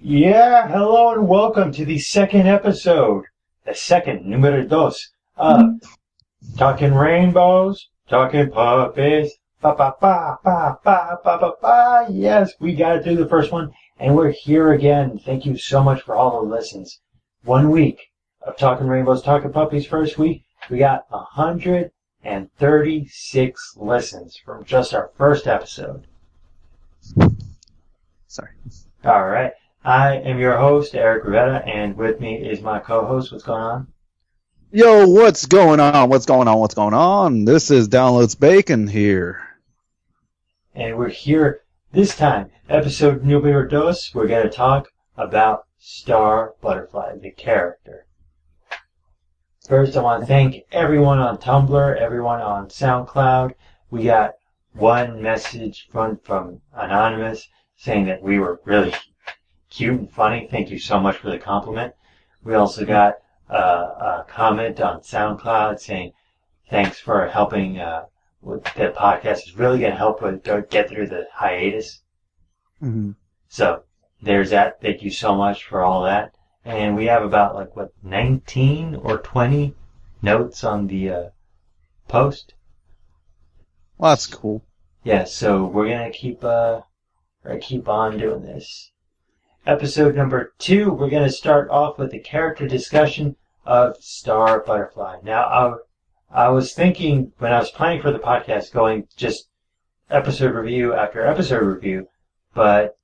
Yeah, hello and welcome to the second episode, the second, número dos, of Talking Rainbows, Talking Puppies, ba ba ba ba ba ba ba ba. Yes, we got through the first one, and we're here again. Thank you so much for all the listens. 1 week of Talking Rainbows, Talking Puppies. First week, we got 136 listens from just our first episode. Sorry. All right. I am your host, Eric Rivetta, and with me is my co-host. What's going on? Yo, what's going on? What's going on? What's going on? This is Downloads Bacon here. And we're here this time, episode número dos. We're going to talk about Star Butterfly, the character. First, I want to thank everyone on Tumblr, everyone on SoundCloud. We got one message from Anonymous saying that we were really cute and funny. Thank you so much for the compliment. We also got a comment on SoundCloud saying thanks for helping with the podcast. It's really going to help with get through the hiatus. Mm-hmm. So there's that. Thank you so much for all that. And we have about 19 or 20 notes on the post. Well, that's cool. Yeah, so we're gonna keep on doing this. Episode number 2, we're going to start off with the character discussion of Star Butterfly. Now, I was thinking when I was planning for the podcast going just episode review after episode review, but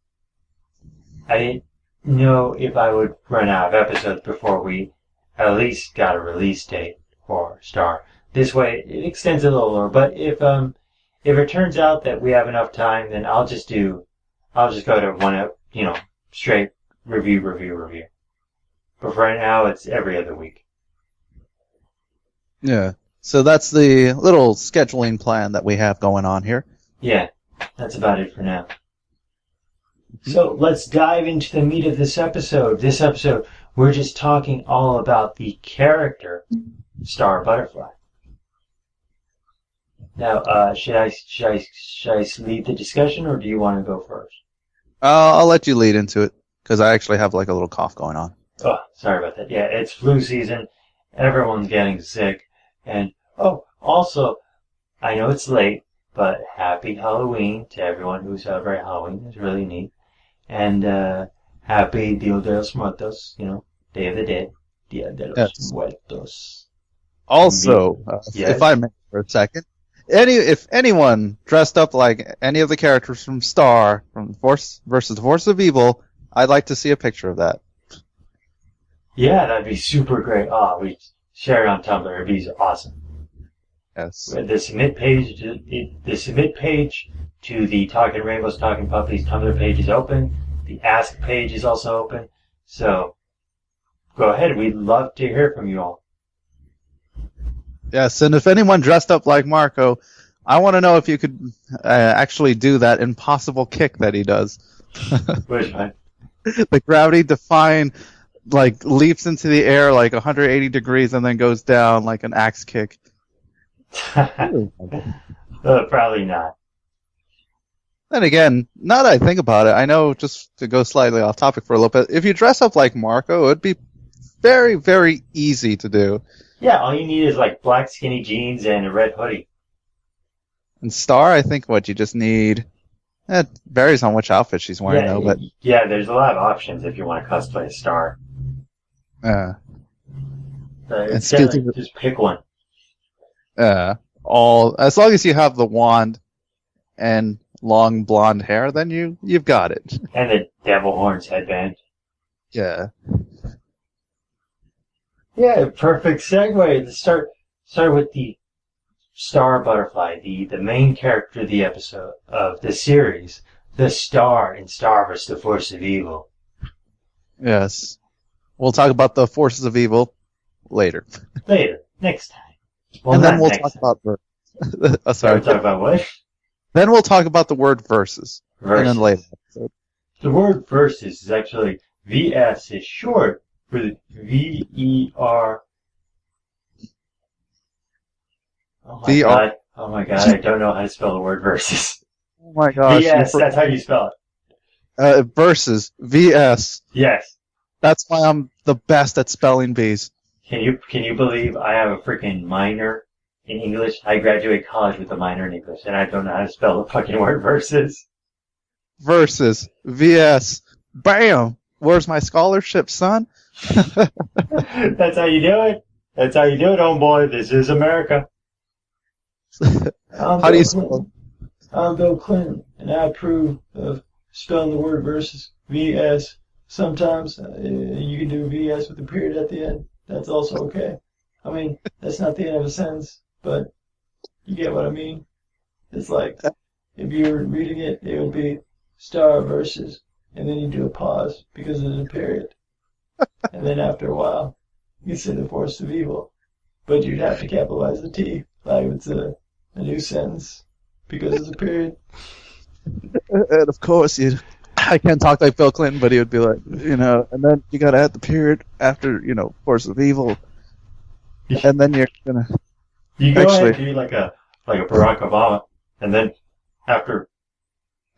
I didn't know if I would run out of episodes before we at least got a release date for Star. This way, it extends a little more, but if it turns out that we have enough time, then I'll just go to one, straight review. But for right now, it's every other week. Yeah. So that's the little scheduling plan that we have going on here. Yeah, that's about it for now. So let's dive into the meat of this episode. This episode, we're just talking all about the character, Star Butterfly. Now, should I lead the discussion, or do you want to go first? I'll let you lead into it, because I actually have a little cough going on. Oh, sorry about that. Yeah, it's flu season. Everyone's getting sick. And, also, I know it's late, but happy Halloween to everyone who celebrates Halloween. It's really neat. And happy Dia de los Muertos, Day of the Dead. Dia de los Muertos. Also, yes? If I may for a second, if anyone dressed up like any of the characters from Star, from Force versus the Force of Evil, I'd like to see a picture of that. Yeah, that'd be super great. We share it on Tumblr. It'd be awesome. Yes. The submit page to the Talking Rainbows, Talking Puppies Tumblr page is open. The Ask page is also open. So go ahead. We'd love to hear from you all. Yes, and if anyone dressed up like Marco, I want to know if you could actually do that impossible kick that he does. Which one? The gravity-defying, leaps into the air 180 degrees and then goes down like an axe kick. Probably not. Then again, now that I think about it, I know, just to go slightly off topic for a little bit, if you dress up like Marco, it would be very, very easy to do. Yeah, all you need is black skinny jeans and a red hoodie. And Star, I think you just need... It varies on which outfit she's wearing, though. But yeah, there's a lot of options if you want to cosplay a Star. Just pick one. As long as you have the wand and long blonde hair, then you've got it. And the devil horns headband. Yeah. Yeah, perfect segue. Let's start with the Star Butterfly, the main character of the episode of the series, the Star in Star vs. the Force of Evil. Yes. We'll talk about the Forces of Evil later. Later, next time. Well, and then we'll talk about sorry. We'll talk about what? Then we'll talk about the word versus. And then later. The word versus is actually VS is short for the VER. Oh my god, I don't know how to spell the word versus. Oh my gosh. Yes, that's how you spell it. Versus VS. Yes. That's why I'm the best at spelling bees. Can you believe I have a freaking minor in English? I graduated college with a minor in English, and I don't know how to spell the fucking word versus. Versus VS. Bam! Where's my scholarship, son? That's how you do it. That's how you do it, homeboy. This is America. How do you spell? I'm Bill Clinton, and I approve of spelling the word versus VS. Sometimes you can do VS with a period at the end. That's also okay. I mean, that's not the end of a sentence, but you get what I mean. It's like, if you were reading it, it would be star versus, and then you do a pause because there's a period. And then after a while, you say the force of evil. But you'd have to capitalize the T, like it's a new sentence, because there's a period. And of course, I can't talk like Bill Clinton, but he would be like, and then you gotta add the period after, force of evil. And then you're gonna... You go ahead and do like a Barack Obama, and then after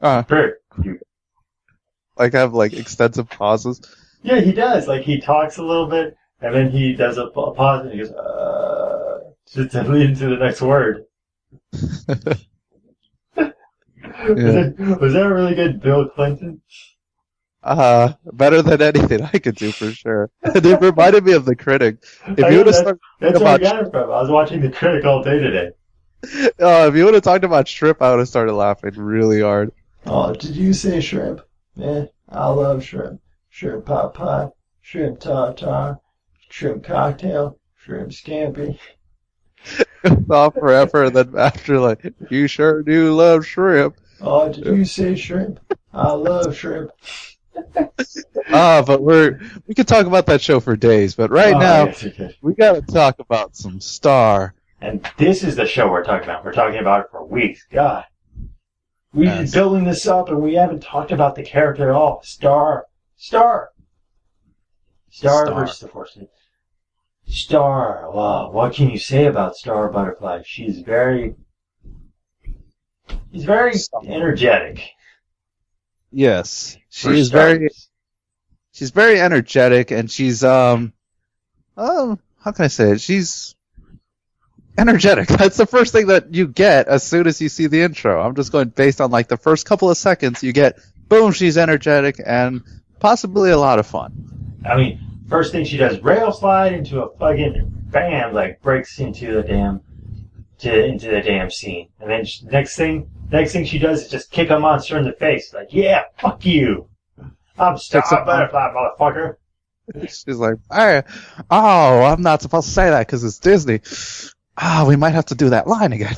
period, you... Like have extensive pauses. Yeah, he does. Like he talks a little bit, and then he does a pause, and he goes, just to lead into the next word. Was that a really good Bill Clinton? Better than anything I could do for sure. It reminded me of The Critic. If you would have started that's where I got it from. I was watching The Critic all day today. If you would have talked about shrimp, I would have started laughing really hard. Oh, did you say shrimp? Man, I love shrimp. Shrimp pot pie, shrimp tartare, shrimp cocktail, shrimp scampi. Thought forever, and then after you sure do love shrimp. Oh, did you say shrimp? I love shrimp. But we could talk about that show for days, but right now we gotta talk about some Star. And this is the show we're talking about. We're talking about it for weeks. God. We've been building this up and we haven't talked about the character at all. Star versus the Force. Star. Wow. What can you say about Star Butterfly? She's very energetic. She's very energetic, and she's how can I say it? She's energetic. That's the first thing that you get as soon as you see the intro. I'm just going based on the first couple of seconds. You get boom, she's energetic and possibly a lot of fun. I mean, first thing she does, rail slide into a fucking bam, breaks into the damn scene, and then next thing she does is just kick a monster in the face. Yeah, fuck you. I'm Star Butterfly, motherfucker. She's like, I'm not supposed to say that because it's Disney. We might have to do that line again.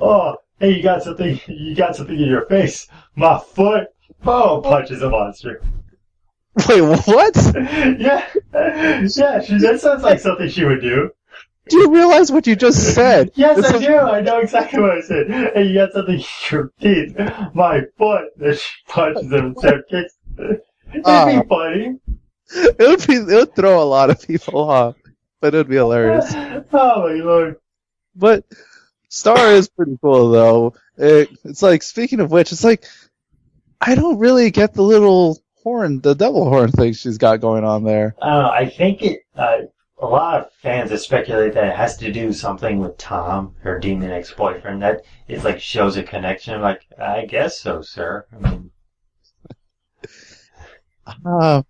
Oh, hey, you got something in your face. My foot. Boom, punches a monster. Wait, what? Yeah, that sounds like something she would do. Do you realize what you just said? Yes, I do. I know exactly what I said. Hey, you got something in your teeth. My foot. Then she punches him instead of kicks. It'd be funny. It would throw a lot of people off, but it would be hilarious. Oh my lord! But Star is pretty cool though. It's speaking of which, it's I don't really get the little horn, the devil horn thing she's got going on there. I don't know. I think a lot of fans have speculated that it has to do something with Tom, her demon ex-boyfriend. That it shows a connection. I guess so, sir. I mean.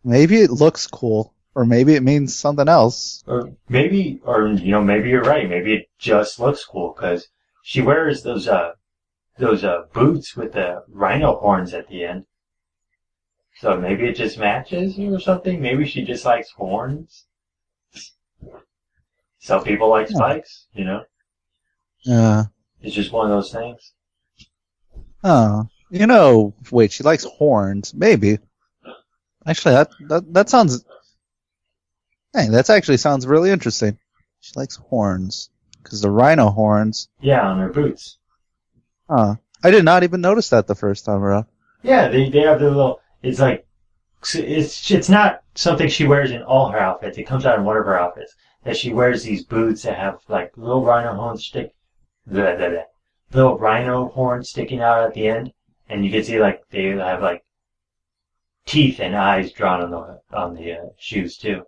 Maybe it looks cool, or maybe it means something else. Or maybe you're right. Maybe it just looks cool because she wears those boots with the rhino horns at the end. So maybe it just matches or something. Maybe she just likes horns. Some people like spikes, Yeah. It's just one of those things. Oh, wait, she likes horns. Maybe. Actually, that sounds... Hey, that actually sounds really interesting. She likes horns. Because the rhino horns... Yeah, on her boots. Huh. I did not even notice that the first time around. Yeah, they have the little... It's not something she wears in all her outfits. It comes out in one of her outfits. That she wears these boots that have, little rhino horns little rhino horns sticking out at the end. And you can see, they have, teeth and eyes drawn on the shoes too.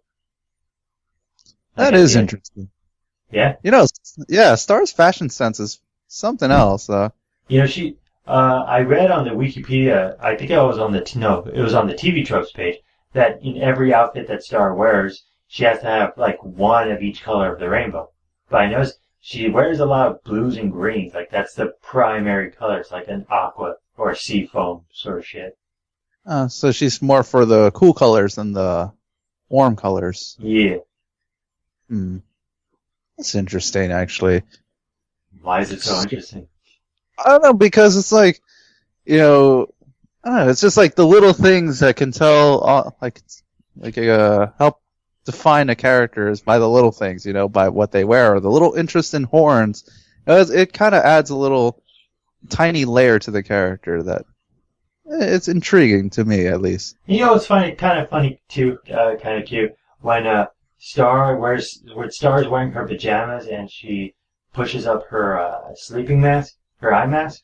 That is interesting. Yeah. Star's fashion sense is something else. I read on the Wikipedia, I think it was on the TV tropes page, that in every outfit that Star wears, she has to have like one of each color of the rainbow. But I noticed she wears a lot of blues and greens, like that's the primary colors, like an aqua or a sea foam sort of shit. So she's more for the cool colors than the warm colors. Yeah. That's interesting, actually. Why is it so interesting? I don't know, because it's like, I don't know, it's just like the little things that can tell, help define a character is by the little things, by what they wear, or the little interest in horns. It kind of adds a little tiny layer to the character that it's intriguing to me, at least. It's kind of funny too, kind of cute when Star's wearing her pajamas and she pushes up her sleeping mask, her eye mask.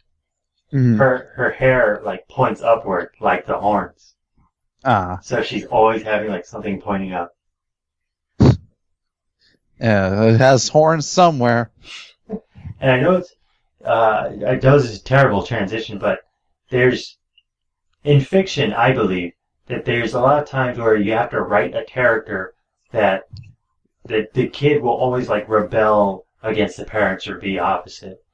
Mm-hmm. Her hair like points upward like the horns. So she's always having like something pointing up. Yeah, it has horns somewhere. And I know it does a terrible transition, but there's in fiction, I believe that there's a lot of times where you have to write a character that the kid will always like rebel against the parents or be opposite.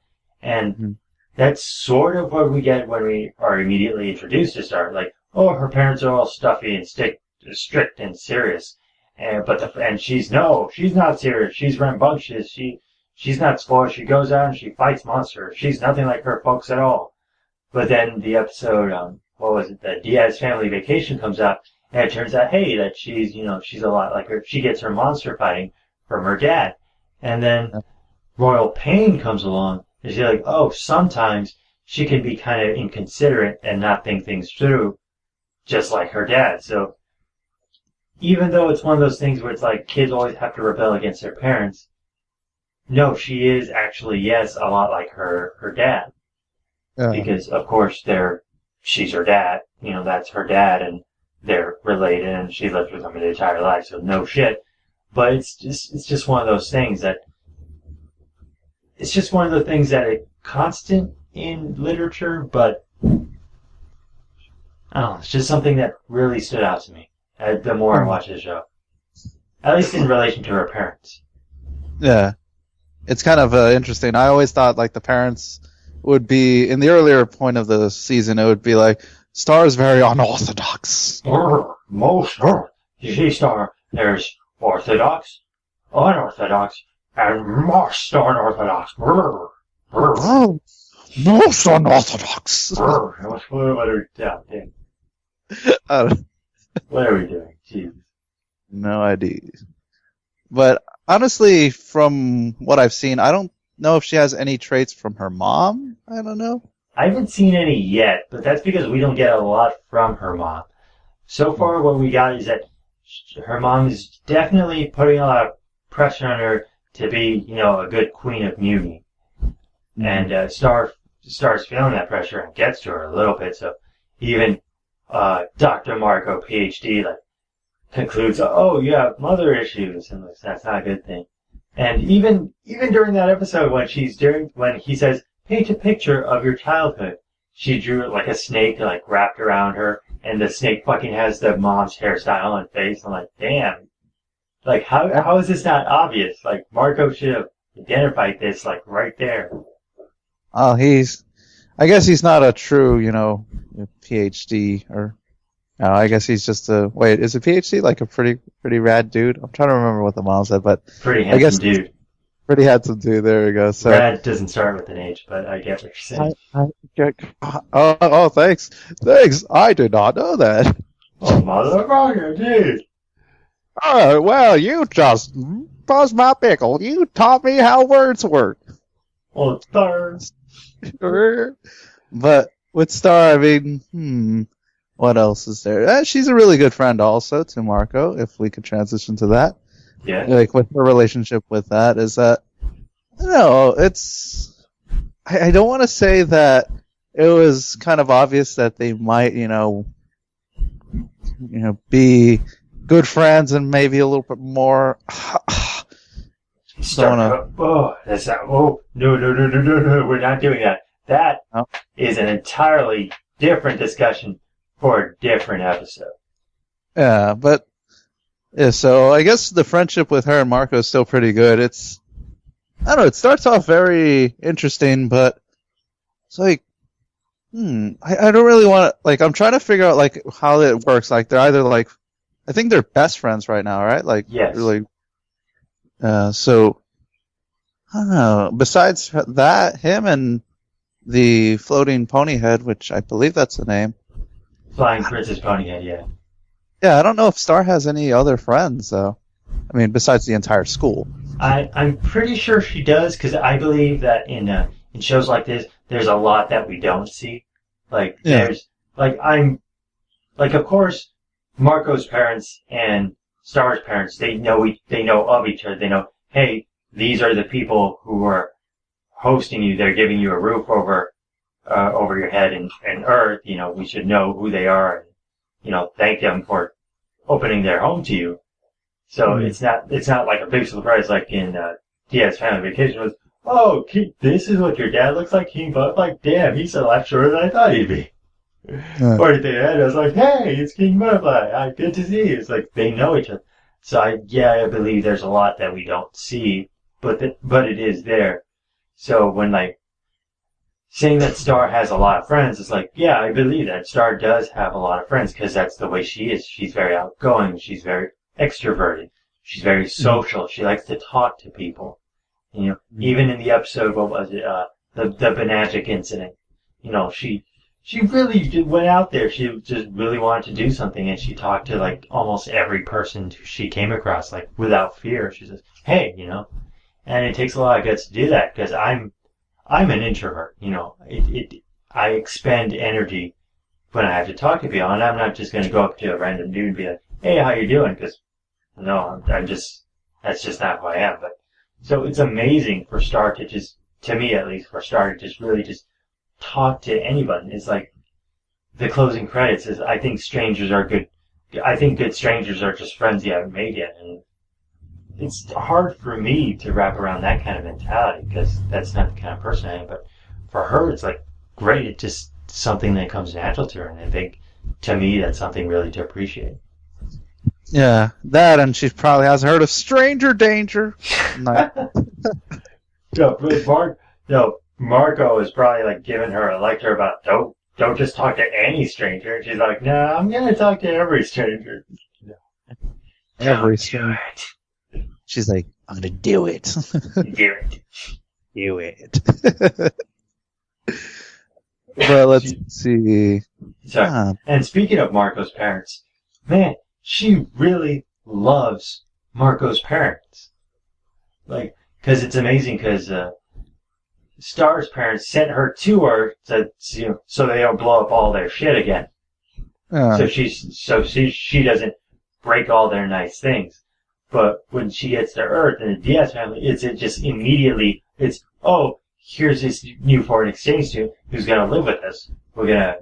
And that's sort of what we get when we are immediately introduced to Star. Like, oh, her parents are all stuffy and strict and serious. And she's not serious. She's rambunctious. She's not spoiled. She goes out and she fights monsters. She's nothing like her folks at all. But then the episode, the Diaz Family Vacation comes out, and it turns out, hey, that she's a lot like her. She gets her monster fighting from her dad. And then Royal Pain comes along, and she's like, oh, sometimes she can be kind of inconsiderate and not think things through, just like her dad. So even though it's one of those things where it's like kids always have to rebel against their parents, no, she is actually, yes, a lot like her dad. Because, of course, she's her dad. That's her dad, and they're related, and she lived with him her entire life, so no shit. But it's just one of those things that is constant in literature, but I don't know, it's just something that really stood out to me the more I watch the show. At least in relation to her parents. Yeah. It's kind of interesting. I always thought like the parents would be, in the earlier point of the season, it would be like, Star's very unorthodox. You see, Star, there's orthodox, unorthodox, and most unorthodox. Oh, most unorthodox. What are we doing? Jeez. No idea. But honestly, from what I've seen, I don't know if she has any traits from her mom. I don't know. I haven't seen any yet, but that's because we don't get a lot from her mom. So far, what we got is that her mom is definitely putting a lot of pressure on her to be, a good queen of Muni. And Star starts feeling that pressure and gets to her a little bit. So even Dr. Marco, PhD, concludes, oh, you have mother issues, and that's not a good thing. And even during that episode when he says, paint a picture of your childhood, she drew like a snake wrapped around her, and the snake fucking has the mom's hairstyle and face. I'm like, damn. Like, how is this not obvious? Like, Marco should have identified this, right there. Oh, I guess he's not a true, PhD, or, no, I guess he's just is a PhD like a pretty rad dude? I'm trying to remember what the mom said, but pretty handsome dude. Pretty handsome dude, there we go. So, rad doesn't start with an H, but I get what you're saying. Thanks. Thanks, I did not know that. Oh, motherfucker, dude. Oh, well, you just buzzed my pickle. You taught me how words work. Well, Star. But with Star, I mean, what else is there? She's a really good friend also to Marco, if we could transition to that. Yeah. Like, with her relationship with that, is that, I don't want to say that it was kind of obvious that they might, be good friends and maybe a little bit more. That's not. Oh, no, we're not doing that. That is an entirely different discussion for a different episode. Yeah, but so I guess the friendship with her and Marco is still pretty good. I don't know, it starts off very interesting, but it's like, I don't really want to, I'm trying to figure out, how it works. They're either, I think they're best friends right now, right? Yes. Really, so, I don't know. Besides that, him and the floating ponyhead, which I believe that's the name. Flying Princess Ponyhead, yeah. Yeah, I don't know if Star has any other friends, though. I mean, besides the entire school. I'm pretty sure she does, because I believe that in shows like this, there's a lot that we don't see. Of course, Marco's parents and Star's parents, they know of each other. They know, hey, these are the people who are hosting you. They're giving you a roof over your head and earth. We should know who they are and, thank them for opening their home to you. So it's not like a big surprise like in Diaz Family Vacation was, oh, this is what your dad looks like, King Bud. Like, damn, he's a lot shorter than I thought he'd be. Or at the end, I was like, hey, it's King Butterfly. Good to see you. It's like they know each other. So I believe there's a lot that we don't see, but it is there. So when saying that Star has a lot of friends, it's like, yeah, I believe that Star does have a lot of friends because that's the way she is. She's very outgoing. She's very extroverted. She's very social. She likes to talk to people. Even in the episode, what was it? The Banagic incident. She really went out there. She just really wanted to do something, and she talked to almost every person she came across, without fear. She says, "Hey, and it takes a lot of guts to do that because I'm an introvert. I expend energy when I have to talk to people, and I'm not just going to go up to a random dude and be like, "Hey, how you doing?" Because no, that's just not who I am. But so it's amazing for Star to me at least, for Star to really talk to anybody. It's like the closing credits is, I think strangers are good. I think good strangers are just friends you haven't made yet. And it's hard for me to wrap around that kind of mentality because that's not the kind of person I am. But for her, it's great. It's just something that comes natural to her. And I think to me, that's something really to appreciate. Yeah, that, and she probably hasn't heard of stranger danger. No. Marco is probably giving her a lecture about don't just talk to any stranger. And she's like, no, I'm gonna talk to every stranger. Every stranger. She's like, I'm gonna do it. Do it. Do it. But let's see. Sorry. And speaking of Marco's parents, man, she really loves Marco's parents. Because it's amazing because Star's parents sent her to her so they don't blow up all their shit again. So she doesn't break all their nice things. But when she gets to Earth and the Diaz family, it just immediately, here's this new foreign exchange student who's gonna live with us. We're gonna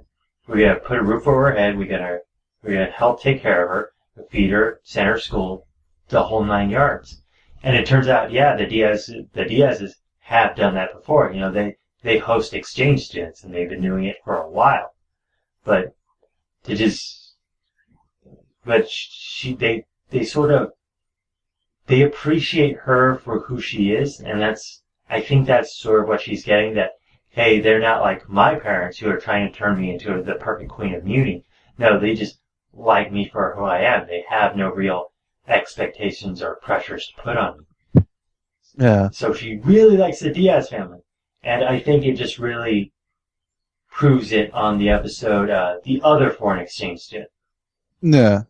put a roof over her head. We're gonna help take care of her, feed her, send her to school, the whole 9 yards. And it turns out, the Diazes have done that before. They host exchange students and they've been doing it for a while. But they appreciate her for who she is, and I think that's sort of what she's getting, that, hey, they're not like my parents who are trying to turn me into the perfect Queen of Muni. No, they just like me for who I am. They have no real expectations or pressures to put on me. Yeah. So she really likes the Diaz family. And I think it just really proves it on the episode, The Other Foreign Exchange Student. Yeah.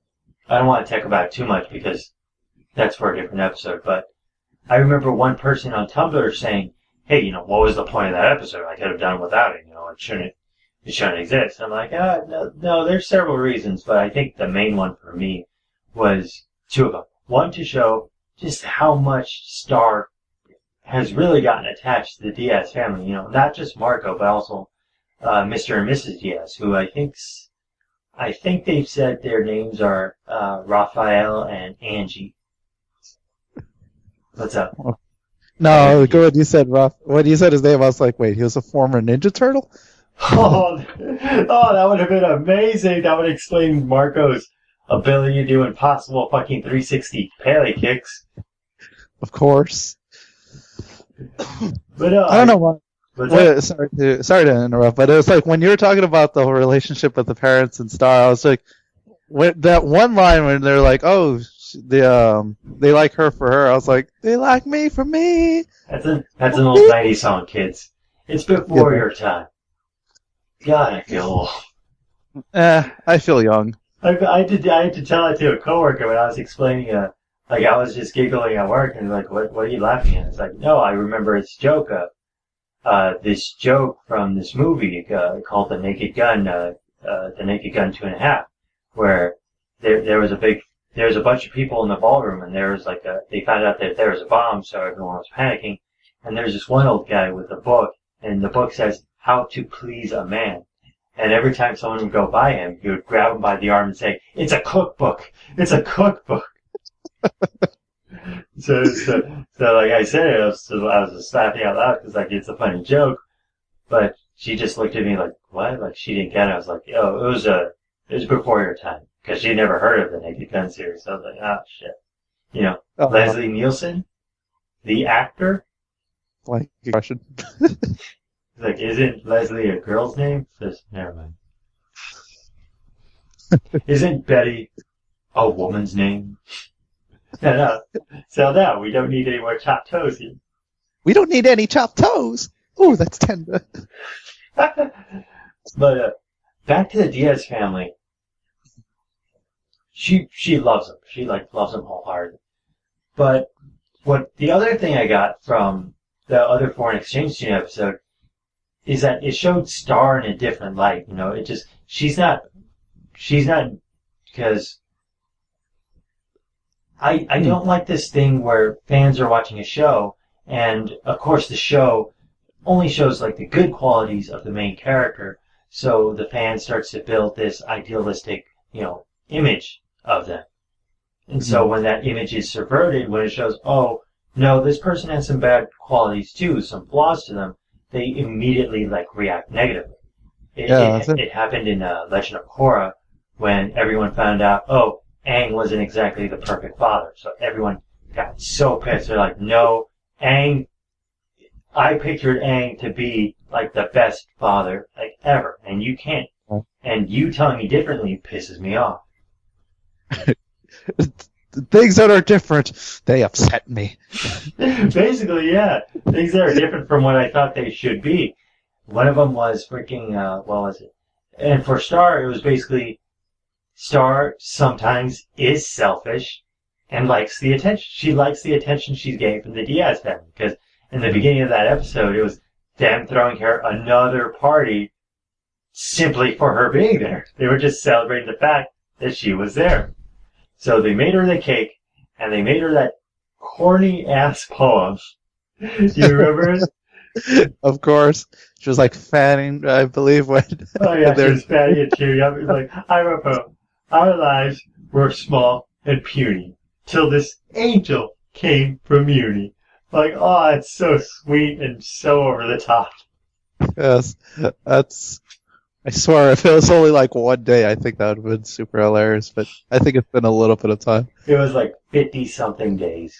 I don't want to talk about it too much because that's for a different episode, but I remember one person on Tumblr saying, hey, what was the point of that episode? I could have done without it, it shouldn't exist. And I'm like, no, there's several reasons, but I think the main one for me was two of them. One, to show just how much Star has really gotten attached to the Diaz family, not just Marco, but also Mr. and Mrs. Diaz, who I I think they've said their names are Raphael and Angie. What's up? No, good. You said Ruff. When you said his name, I was like, wait, he was a former Ninja Turtle? Oh, that would have been amazing. That would explain Marco's ability to do impossible fucking 360 Pele kicks. Of course. But I don't know why. Wait, sorry to interrupt, but it was like when you were talking about the whole relationship with the parents and Star, I was like, that one line when they're like, "Oh, they like her for her," I was like, "They like me for me." That's an old 90s song, kids. It's before your time. God, I feel old. I feel young. I had to tell it to a coworker when I was explaining like I was just giggling at work and like, what are you laughing at? It's like, no, I remember this joke from this movie called The Naked Gun, The Naked Gun 2.5, where there was a bunch of people in the ballroom and there was like they found out that there was a bomb, so everyone was panicking, and there's this one old guy with a book, and the book says How to Please a Man. And every time someone would go by him, he would grab him by the arm and say, "It's a cookbook! It's a cookbook!" so like I said it, I was just laughing out loud because like it's a funny joke, but she just looked at me like, what? Like she didn't get it. I was like, oh, it was before your time because she'd never heard of the Naked Gun series. So I was like, oh shit, Leslie Nielsen, the actor. Like question. Like, isn't Leslie a girl's name? Just never mind. Isn't Betty a woman's name? No. So no, we don't need any more chopped toes here. We don't need any chopped toes. Oh, that's tender. But back to the Diaz family. She loves them. She loves them wholeheartedly. But what the other thing I got from the other foreign exchange student episode is that it showed Star in a different light. She's not because I don't like this thing where fans are watching a show and of course the show only shows like the good qualities of the main character, so the fan starts to build this idealistic, image of them. And so when that image is subverted, when it shows, oh, no, this person has some bad qualities too, some flaws to them, they immediately react negatively. It happened in Legend of Korra when everyone found out, oh, Aang wasn't exactly the perfect father. So everyone got so pissed. They're like, no, Aang, I pictured Aang to be like the best father ever, and you can't. And you telling me differently pisses me off. Things that are different, they upset me. Basically, yeah. Things that are different from what I thought they should be. One of them was freaking, what was it? And for Star, it was basically, Star sometimes is selfish and likes the attention. She likes the attention she's getting from the Diaz family. Because in the beginning of that episode, it was them throwing her another party simply for her being there. They were just celebrating the fact that she was there. So they made her the cake, and they made her that corny-ass poem. Do you remember it? Of course. She was fanning, I believe, when... Oh yeah, she was fanning and cheering up. It was like, I wrote a poem. Our lives were small and puny, till this angel came from uni. Oh, it's so sweet and so over the top. Yes, that's... I swear, if it was only one day, I think that would have been super hilarious, but I think it's been a little bit of time. It was 50-something days.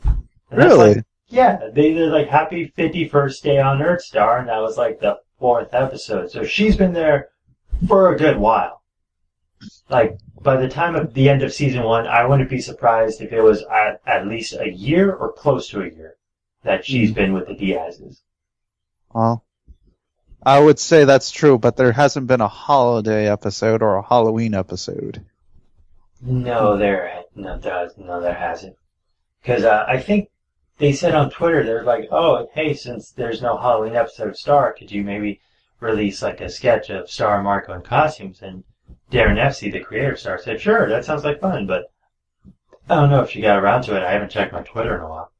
And really? Yeah, they're happy 51st day on Earth, Star, and that was the 4th episode. So she's been there for a good while. By the time of the end of season 1, I wouldn't be surprised if it was at least a year or close to a year that she's been with the Diazes. Well, I would say that's true, but there hasn't been a holiday episode or a Halloween episode. No, there hasn't. Because I think they said on Twitter, they're like, oh, hey, since there's no Halloween episode of Star, could you maybe release a sketch of Star, Marco, in costumes? And Darren F.C., the creator of Star, said, sure, that sounds like fun, but I don't know if she got around to it. I haven't checked my Twitter in a while.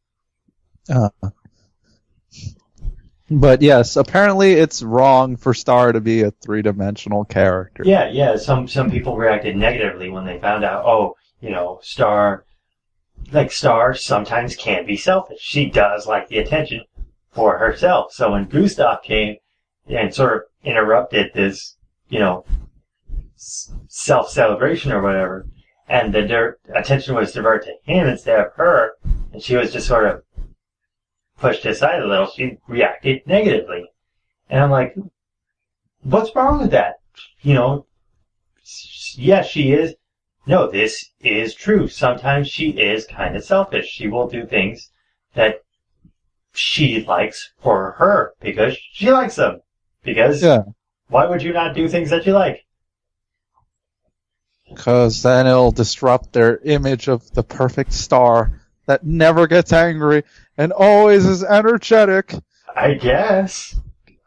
But yes, apparently it's wrong for Star to be a three-dimensional character. Yeah. Some people reacted negatively when they found out. Oh, Star sometimes can be selfish. She does like the attention for herself. So when Gustav came and sort of interrupted this, self-celebration or whatever, and the attention was diverted to him instead of her, and she was just sort of pushed aside a little, she reacted negatively. And I'm like, what's wrong with that? Yes, she is. No, this is true. Sometimes she is kind of selfish. She will do things that she likes for her because she likes them. Because why would you not do things that you like? Because then it'll disrupt their image of the perfect Star that never gets angry and always is energetic. I guess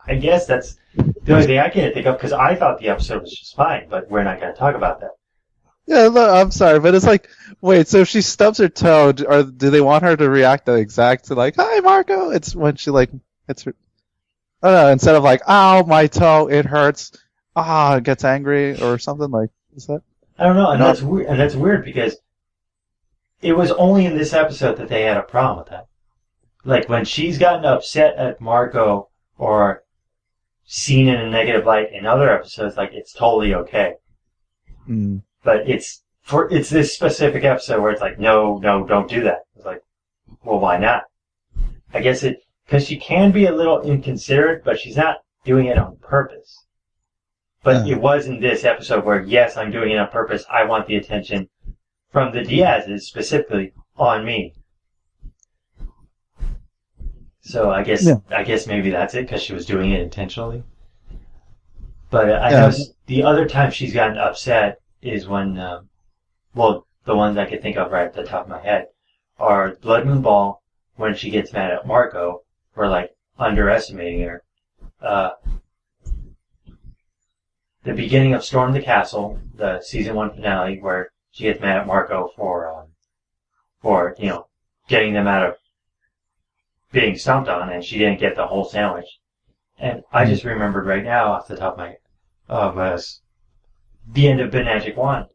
that's the only thing I can think of, because I thought the episode was just fine, but we're not going to talk about that. Yeah, look, I'm sorry, but it's like, wait, so if she stubs her toe, or do they want her to react exact to like, "Hi, Marco"? It's when she like hits her. Oh no, instead of like, "Ow, my toe, it hurts," gets angry or something like. Is that? I don't know, and that's weird. And that's weird because it was only in this episode that they had a problem with that. Like when she's gotten upset at Marco or seen in a negative light in other episodes, like it's totally okay. Mm. But it's this specific episode where it's like, no, don't do that. It's like, well, why not? I guess because she can be a little inconsiderate, but she's not doing it on purpose. But it was in this episode where, yes, I'm doing it on purpose. I want the attention from the Diazes specifically on me. So I guess maybe that's it, because she was doing it intentionally. But I know the other time she's gotten upset is when, the ones I could think of right at the top of my head are Blood Moon Ball, when she gets mad at Marco for like underestimating her. The beginning of Storm the Castle, the season 1 finale, where she gets mad at Marco for getting them out of being stomped on, and she didn't get the whole sandwich. And I just remembered right now off the top of my head, the end of Benagic Wand.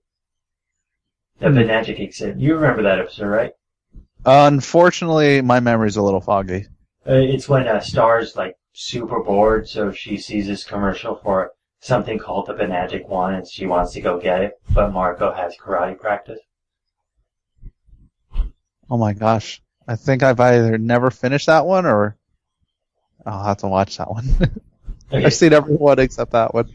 The Benagic exit. You remember that episode, right? Unfortunately, my memory's a little foggy. It's when Star's like super bored, so she sees this commercial for something called the Benagic Wand, and she wants to go get it, but Marco has karate practice. Oh my gosh. I think I've either never finished that one, or I'll have to watch that one. Okay. I've seen everyone except that one.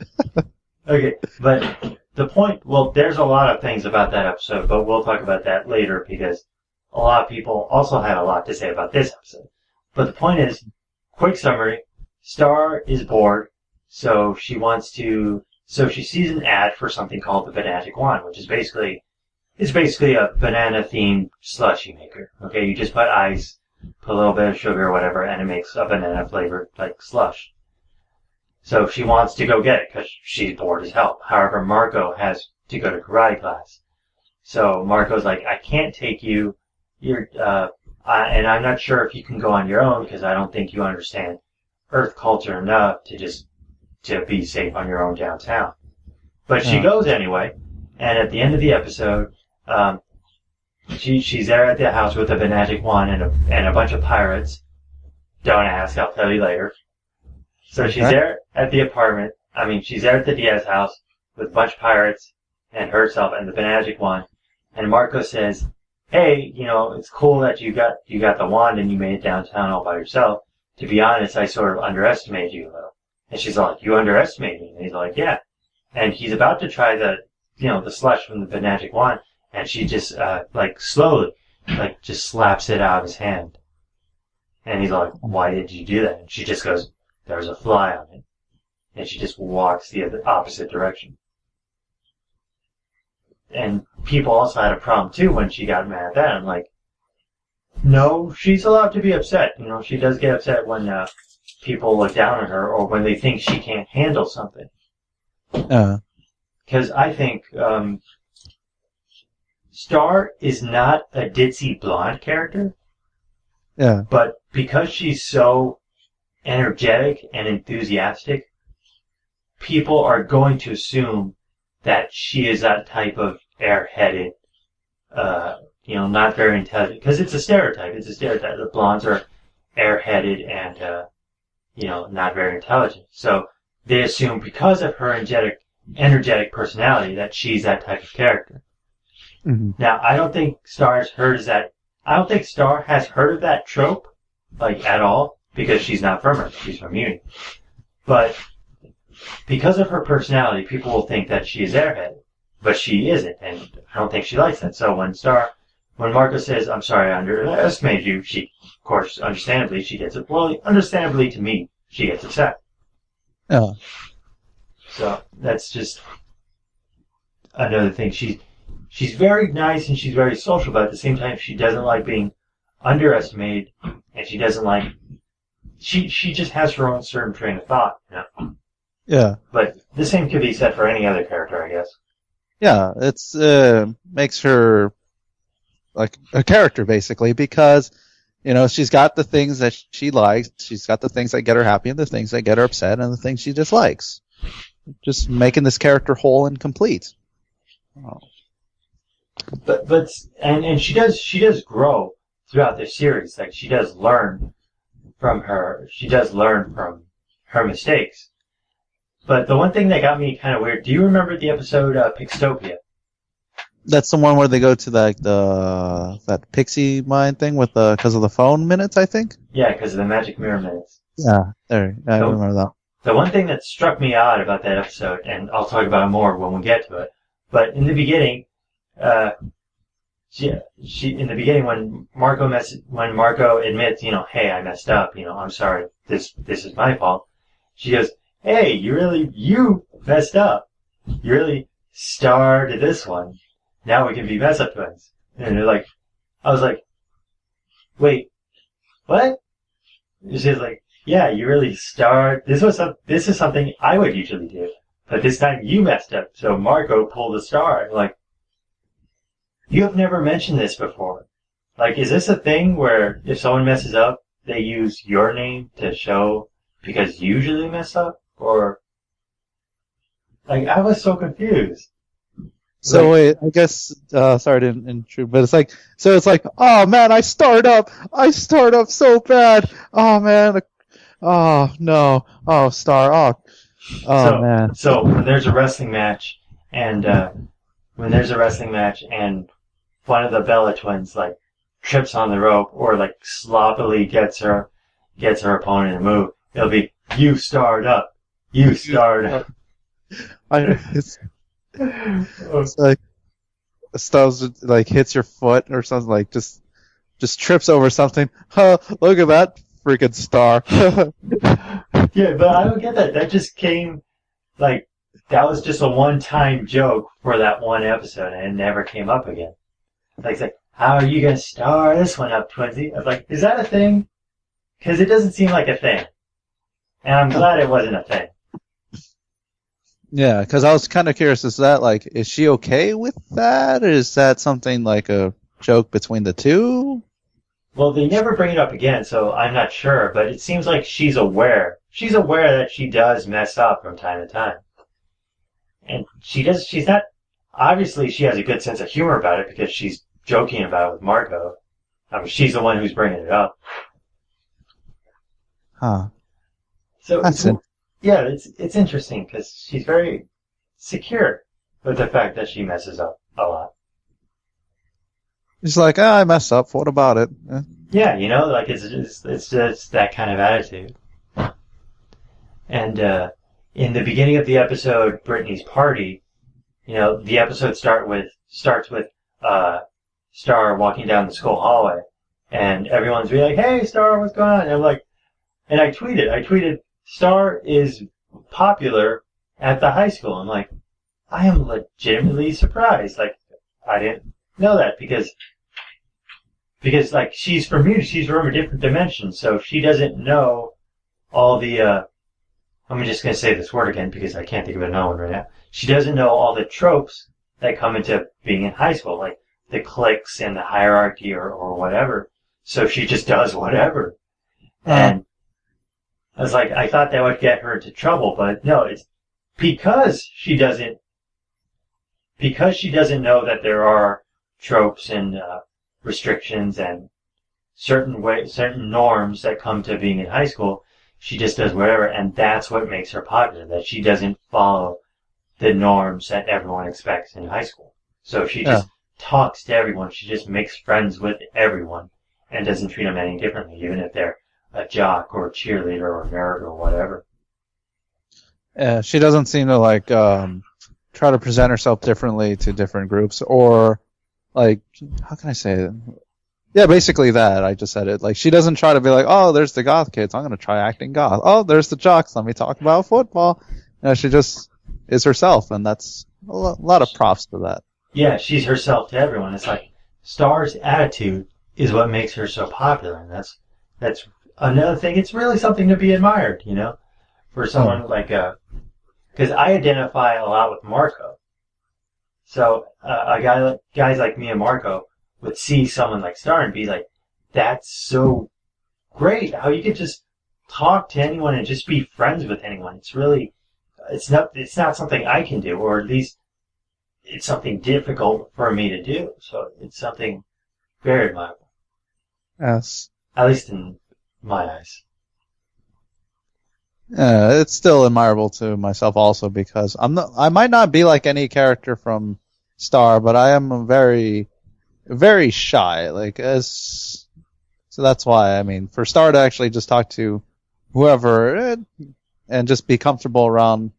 Okay, but the point, there's a lot of things about that episode, but we'll talk about that later, because a lot of people also had a lot to say about this episode. But the point is, quick summary, Star is bored, so she sees an ad for something called the Benagic Wand, which is basically a banana-themed slushy maker. Okay, you just put ice, put a little bit of sugar or whatever, and it makes a banana-flavored, like, slush. So she wants to go get it, because she's bored as hell. However, Marco has to go to karate class. So Marco's like, I can't take you, and I'm not sure if you can go on your own, because I don't think you understand Earth culture enough to be safe on your own downtown. But she goes anyway, and at the end of the episode, she's there at the house with a Benagic Wand and a bunch of pirates. Don't ask, I'll tell you later. So she's there at the apartment. She's there at the Diaz house with a bunch of pirates and herself and the Benagic Wand. And Marco says, "Hey, it's cool that you got the wand and you made it downtown all by yourself. To be honest, I sort of underestimated you a little." And she's like, "You underestimated me?" And he's like, "Yeah." And he's about to try the slush from the Benagic Wand, and she just, slowly, just slaps it out of his hand. And he's like, "Why did you do that?" And she just goes, "There's a fly on it." And she just walks the opposite direction. And people also had a problem, too, when she got mad at that. I'm like, no, she's allowed to be upset. She does get upset when people look down on her or when they think she can't handle something. Because I think Star is not a ditzy blonde character. Yeah. But because she's so energetic and enthusiastic, people are going to assume that she is that type of airheaded, not very intelligent. Because it's a stereotype. It's a stereotype. The blondes are airheaded and, not very intelligent. So they assume because of her energetic personality that she's that type of character. Mm-hmm. Now, I don't think Star has heard of that. I don't think Star has heard of that trope, like, at all, because she's not from Earth. She's from Uni. But because of her personality, people will think that she is airheaded. But she isn't, and I don't think she likes that. So when Marco says, I'm sorry, I underestimated you, she, of course, understandably, she gets it. Well, understandably to me, she gets upset. Yeah. So that's just another thing. She's very nice and she's very social, but at the same time, she doesn't like being underestimated, and she doesn't like. She just has her own certain train of thought, Yeah. But the same could be said for any other character, I guess. Yeah, it's makes her like a character basically because she's got the things that she likes, she's got the things that get her happy and the things that get her upset and the things she dislikes. Just making this character whole and complete. Oh. But she does grow throughout the series. Like she does learn from her mistakes. But the one thing that got me kind of weird, do you remember the episode Pixtopia? That's the one where they go to that pixie mine thing with because of the phone minutes, I think. Yeah, because of the magic mirror minutes. Yeah, I remember that. The one thing that struck me odd about that episode, and I'll talk about it more when we get to it, but in the beginning, when Marco admits, hey, I messed up, I'm sorry, this is my fault. She goes, hey, you messed up. You really starred this one. Now we can be mess up twins. And I was like, wait, what? She's like, yeah, you really starred. This is something I would usually do, but this time you messed up. So Marco pulled the star. Like, you have never mentioned this before. Like, is this a thing where if someone messes up, they use your name to show because you usually mess up? Or, like, I was so confused. So wait, I guess, sorry to intrude, but it's like, oh man, I start up so bad. Oh man, oh no, oh Star, man. So when there's a wrestling match, and one of the Bella twins like trips on the rope or like sloppily gets her opponent to move, it'll be you starred up. It's like Stubbs like hits your foot or something, like just trips over something. Huh, look at that freaking Star. Yeah, but I don't get that. That just came like that was just a one-time joke for that one episode, and it never came up again. Like, it's like, how are you gonna star this one up, Twinsy? I was like, is that a thing? Because it doesn't seem like a thing, and I'm glad it wasn't a thing. Yeah, because I was kind of curious. Is she okay with that? Or is that something like a joke between the two? Well, they never bring it up again, so I'm not sure. But it seems like she's aware. She's aware that she does mess up from time to time, and she's not. Obviously, she has a good sense of humor about it because she's joking about it with Marco. I mean, she's the one who's bringing it up. Huh. So that's it. Yeah, it's interesting because she's very secure with the fact that she messes up a lot. It's like, I messed up. What about it? Yeah, like it's just that kind of attitude. And in the beginning of the episode, Brittany's party, the episode starts with Star walking down the school hallway, and everyone's really like, "Hey, Star, what's going on?" And I'm like, and I tweeted. Star is popular at the high school. I'm like, I am legitimately surprised. Like, I didn't know that because like she's from a different dimension, so she doesn't know all the. I'm just gonna say this word again because I can't think of another one right now. She doesn't know all the tropes that come into being in high school, like the cliques and the hierarchy or whatever. So she just does whatever, and. I was like, I thought that would get her into trouble, but no, it's because she doesn't know that there are tropes and restrictions and certain norms that come to being in high school. She just does whatever, and that's what makes her popular. That she doesn't follow the norms that everyone expects in high school. So she just talks to everyone. She just makes friends with everyone and doesn't treat them any differently, even if they're a jock or a cheerleader or a nerd or whatever. Yeah, she doesn't seem to like try to present herself differently to different groups, or like, how can I say it? Yeah, basically that. I just said it. Like, she doesn't try to be like, oh, there's the goth kids, I'm going to try acting goth. Oh, there's the jocks, let me talk about football. She just is herself, and that's a lot of props to that. Yeah, she's herself to everyone. It's like Star's attitude is what makes her so popular, and that's another thing. It's really something to be admired, for someone like because I identify a lot with Marco. So guys like me and Marco would see someone like Star and be like, "That's so great! How you could just talk to anyone and just be friends with anyone. It's not something I can do, or at least it's something difficult for me to do. So it's something very admirable. Yes. At least in my eyes. It's still admirable to myself also, because I might not be like any character from Star, but I am very, very shy. So that's why, I mean, for Star to actually just talk to whoever and just be comfortable around,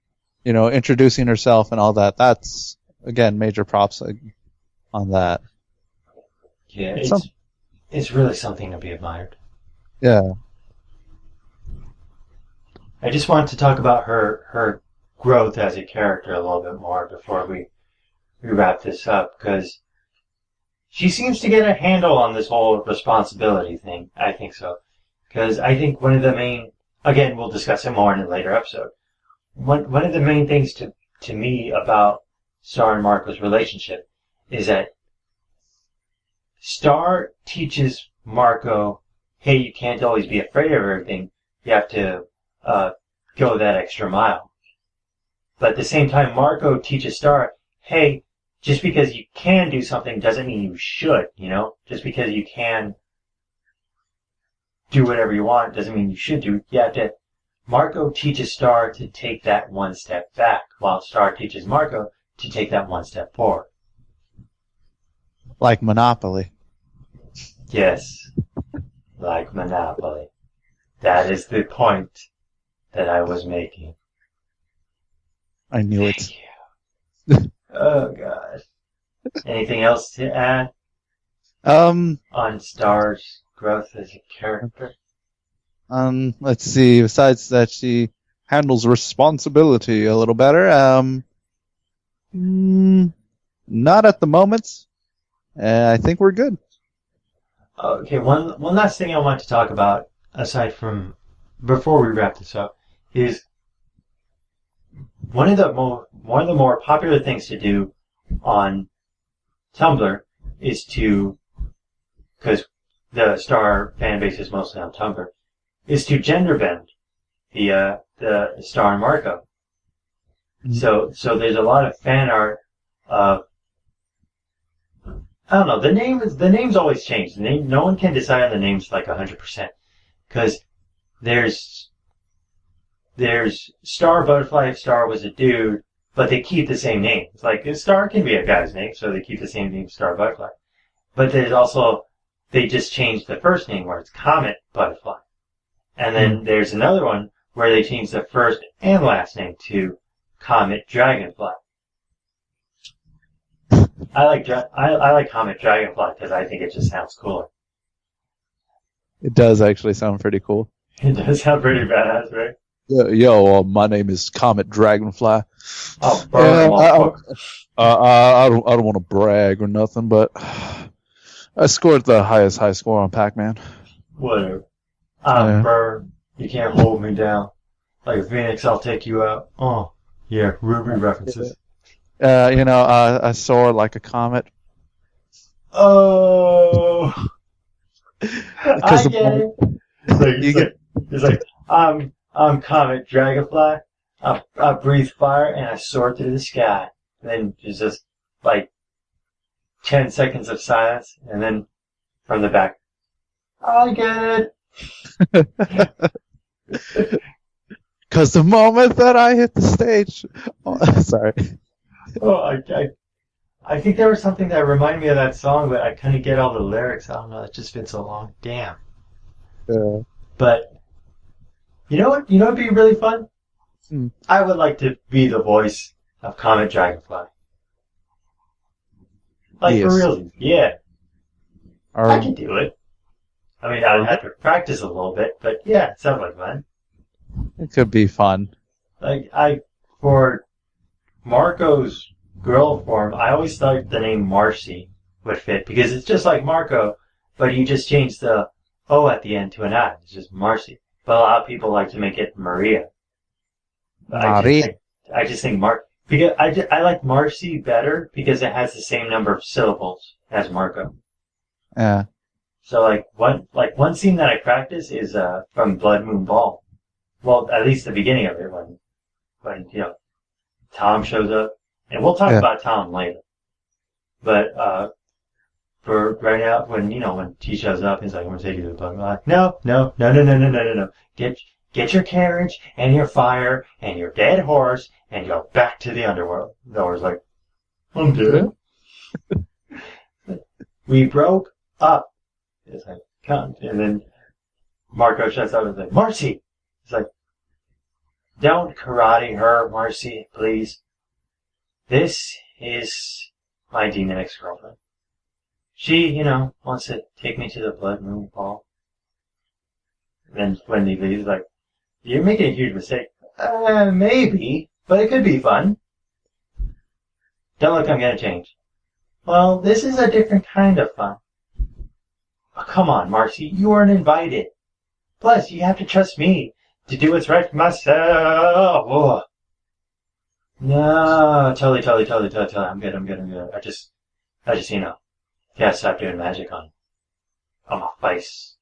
introducing herself and all that, that's, again, major props on that. Yeah, it's really something to be admired. Yeah. I just wanted to talk about her growth as a character a little bit more before we wrap this up, because she seems to get a handle on this whole responsibility thing. I think so. Because I think one of the main, again, we'll discuss it more in a later episode, one of the main things to me about Star and Marco's relationship is that Star teaches Marco, hey, you can't always be afraid of everything. You have to go that extra mile. But at the same time, Marco teaches Star, hey, just because you can do something doesn't mean you should, Just because you can do whatever you want doesn't mean you should do. You have to. Marco teaches Star to take that one step back, while Star teaches Marco to take that one step forward. Like Monopoly. Yes, like Monopoly. That is the point that I was making. I knew Thank you. Oh, God. Anything else to add? On Star's growth as a character? Let's see. Besides that, she handles responsibility a little better. Not at the moment. I think we're good. Okay, one last thing I want to talk about, aside from before we wrap this up, is one of the more popular things to do on Tumblr is because the Star fan base is mostly on Tumblr, is to gender bend the Star and Marco. Mm-hmm. So there's a lot of fan art of, I don't know, the names always change. No one can decide on the names like 100%, because there's Star Butterfly if Star was a dude, but they keep the same name. It's like, Star can be a guy's name, so they keep the same name, Star Butterfly. But there's also, they just changed the first name where it's Comet Butterfly. And then there's another one where they changed the first and last name to Comet Dragonfly. I like Comet Dragonfly because I think it just sounds cooler. It does actually sound pretty cool. It does sound pretty badass, right? Yo, my name is Comet Dragonfly. Oh, I don't want to brag or nothing, but I scored the highest high score on Pac-Man. Whatever. I'm Bird. You can't hold me down. Like Phoenix, I'll take you out. Oh, yeah, Ruby references. I soar like a comet. Oh, I get it. It's like I'm Comet Dragonfly. I breathe fire and I soar through the sky. And then there's just like 10 seconds of silence, and then from the back, I get it. Because the moment that I hit the stage, sorry. Oh, I think there was something that reminded me of that song, but I couldn't get all the lyrics. I don't know. It's just been so long. Damn. But you know what? You know what'd be really fun? I would like to be the voice of Comet Dragonfly. Like, Yes. for real. Yeah. I can do it. I mean, I would have to practice a little bit, but yeah, it sounds like fun. It could be fun. Like, for Marco's girl form, I always thought the name Marcy would fit, because it's just like Marco, but you just change the O at the end to an I. It's just Marcy. But a lot of people like to make it Maria. Marie. I just think because I like Marcy better because it has the same number of syllables as Marco. Yeah. So one scene that I practice is from Blood Moon Ball. Well, at least the beginning of it when Tom shows up, and we'll talk about Tom later. But for right now, when he shows up, he's like, "I'm gonna take you to the blood." I'm like, no. Get your carriage and your fire and your dead horse and go back to the underworld. The horse like, I'm dead. We broke up. It's like, come. And then Marco shuts up and is like, Marcy! It's like, don't karate her, Marcy, please. This is my demon ex-girlfriend. She, wants to take me to the Blood Moon Ball. And then when he leaves, he's like, you're making a huge mistake. Maybe, but it could be fun. Don't look, I'm gonna change. Well, this is a different kind of fun. Oh, come on, Marcy, you weren't invited. Plus, you have to trust me to do what's right for myself. Oh. No, totally. I'm good. I just, gotta stop doing magic on my face.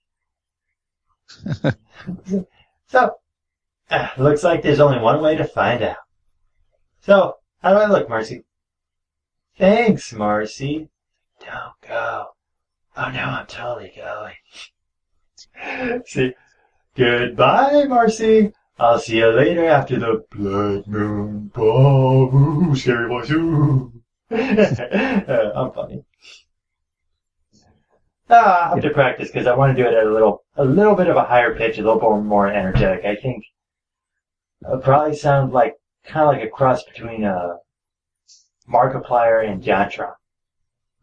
So, looks like there's only one way to find out. So, how do I look, Marcy? Thanks, Marcy. Don't go. Oh no, I'm totally going. See, goodbye, Marcy. I'll see you later after the Blood Moon Ball. Ooh, scary voice. Ooh. I'm funny. I have to practice because I want to do it at a little bit of a higher pitch, a little more energetic. I think it'll probably sound kind of like a cross between Markiplier and Jantra.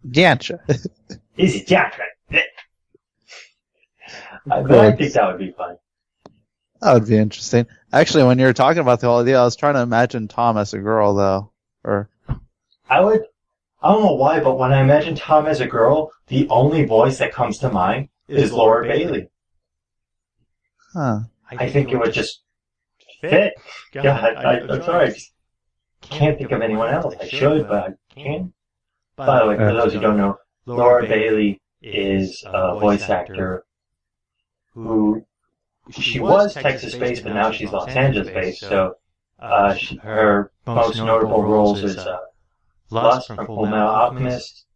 Jantra. Easy, Jantra. But I think that would be fun. That would be interesting. Actually, when you were talking about the whole idea, I was trying to imagine Tom as a girl, though. I don't know why, but when I imagine Tom as a girl, the only voice that comes to mind is Laura Bailey. Huh. I think it would just fit. God, I'm sorry. I just can't think of anyone else. I should, but I can't. By the way, for those who don't know, Laura Bailey is a voice actor who she was Texas-based, but now she's Los Angeles-based. So her most notable roles is Lust from Full Metal Alchemist,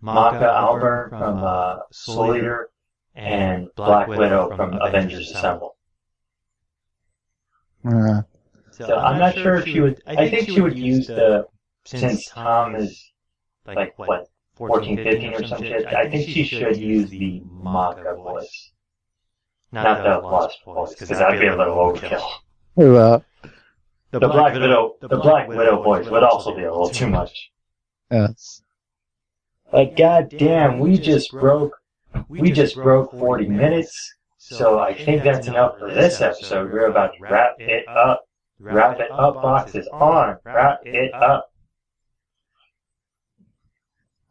Maka Albert from Soul Eater, and Black Widow from Avengers Assemble. So I'm not sure if she would. I think she would use since Tom is 14, 15 or some shit. I think she should use the Maka voice, not the Lust voice, because that'd be a little overkill. The Black Widow voice would also be a little too much. Yes. Like, goddamn, we just broke 40 minutes, so I think that's enough for this episode. We're about to wrap it up. Wrap it up, boxes on. Wrap it up.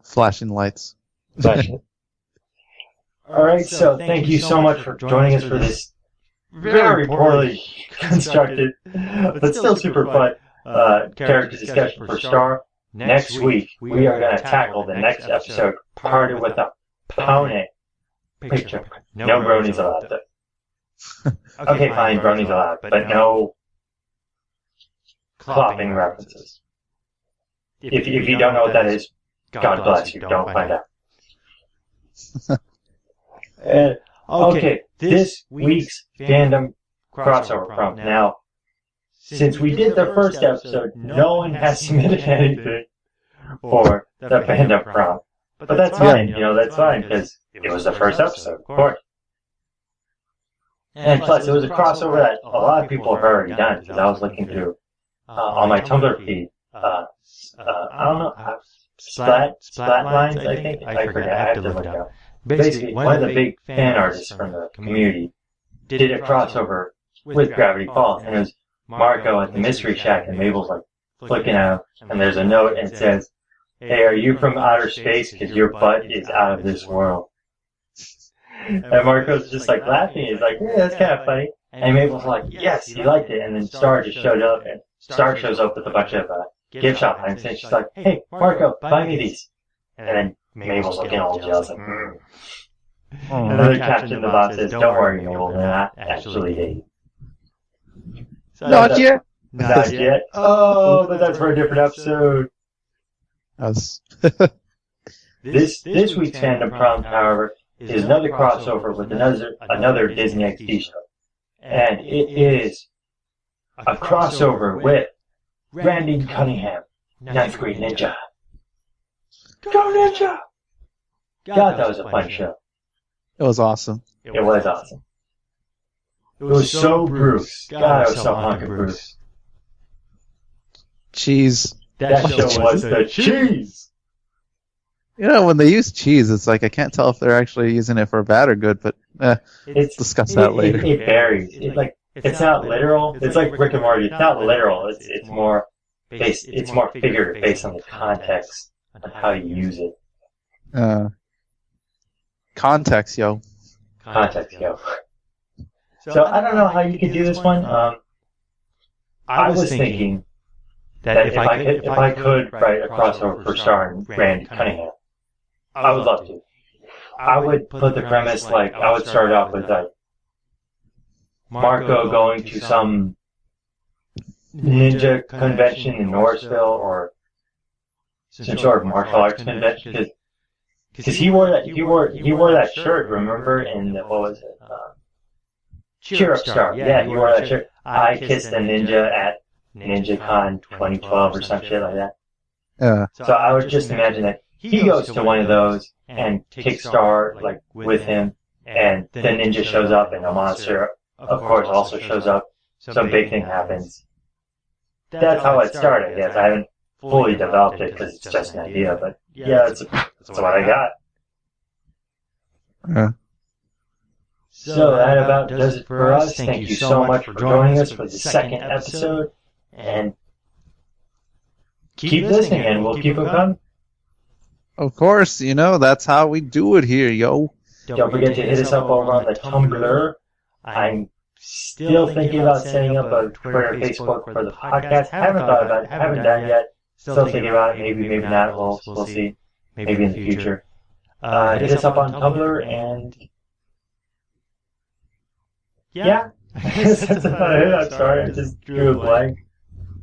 Flashing lights. Alright, so thank you so much for joining us for this very poorly constructed, but still super fun character discussion for Star. Next week, we are going to tackle the next episode, Parted with a Pony. Picture. No bronies allowed, though. Okay, fine, bronies allowed, but no clopping references. If you don't know what that is, God bless you, don't find out. Okay, this week's fandom crossover prompt. Now, since we did the first episode, no one has submitted anything for the fandom prompt. But that's fine, that's fine, because it was the first episode, of course. And plus, it was a crossover that a lot of people have already done, because I was looking through on my Tumblr feed. I don't know, splat lines, I think. I forget, I have to look it up. Basically, one of the big fan artists from the community did a crossover with Gravity Falls, and it was Marco at the Mystery Shack, and Mabel's like flicking out, and there's a note, and it says, "Hey, are you from outer space? Because your butt is out of this world." And Marco's just like laughing. He's like, "Yeah, that's kind of funny." And Mabel's like, "Yes, he liked it." And then Star just showed up, and Star shows up with a bunch of gift shop items, and she's like, "Hey, Marco, buy me these." And then Mabel's looking all jealous, like, And then the caption in the box says, "Don't worry, Mabel, they're not actually dating." Not yet. Not yet. Oh, but that's for a different episode. This week's fandom prompt, however, is another crossover with another Disney XD show. And it is a crossover with Randy Cunningham, Ninth Grade Ninja. Go Ninja! God, that was a fun show. It was awesome. It was awesome. It was so Bruce. God, I was so hungry, Bruce. Cheese. That show was the cheese! When they use cheese, it's like I can't tell if they're actually using it for bad or good, but let's discuss that later. It varies. It's not literal. It's like Rick and Morty. It's not literal. It's more figurative based on the context of how you use it. Context, yo. Context, yo. So I don't know how you can do this one. I was thinking that if I could write a crossover for Star and Randy Cunningham, I would love to. I would put the premise I would start off with Marco going to some ninja convention in Norrisville or some sort of martial arts convention, because he wore that shirt, remember? In what was it? Cheer Up Star. Yeah, he wore that shirt. I kissed a ninja at NinjaCon 2012 or some shit like that. So I would just imagine that he goes to one of those and takes Star with him, and the ninja shows up, and the monster, of course, also shows up. Some big thing happens. That's how it started, I guess. I haven't fully developed it because it's just an idea, but yeah, that's what I got. So that about does it for us. Thank you so much for joining us for the second episode, and keep listening, and we'll keep them coming. Of course, that's how we do it here, yo. Don't forget to hit us up over on the Tumblr. I'm still thinking about setting up a Twitter and Facebook for the podcast. Haven't thought about it. Haven't done it yet. Still thinking about it. Maybe not. We'll see. Maybe in the future. Hit us up on Tumblr, and yeah. That's about it. I'm sorry. I just drew a blank.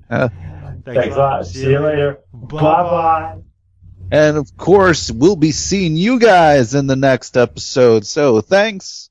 Thanks a lot. See you later. Bye-bye. And of course, we'll be seeing you guys in the next episode. So thanks.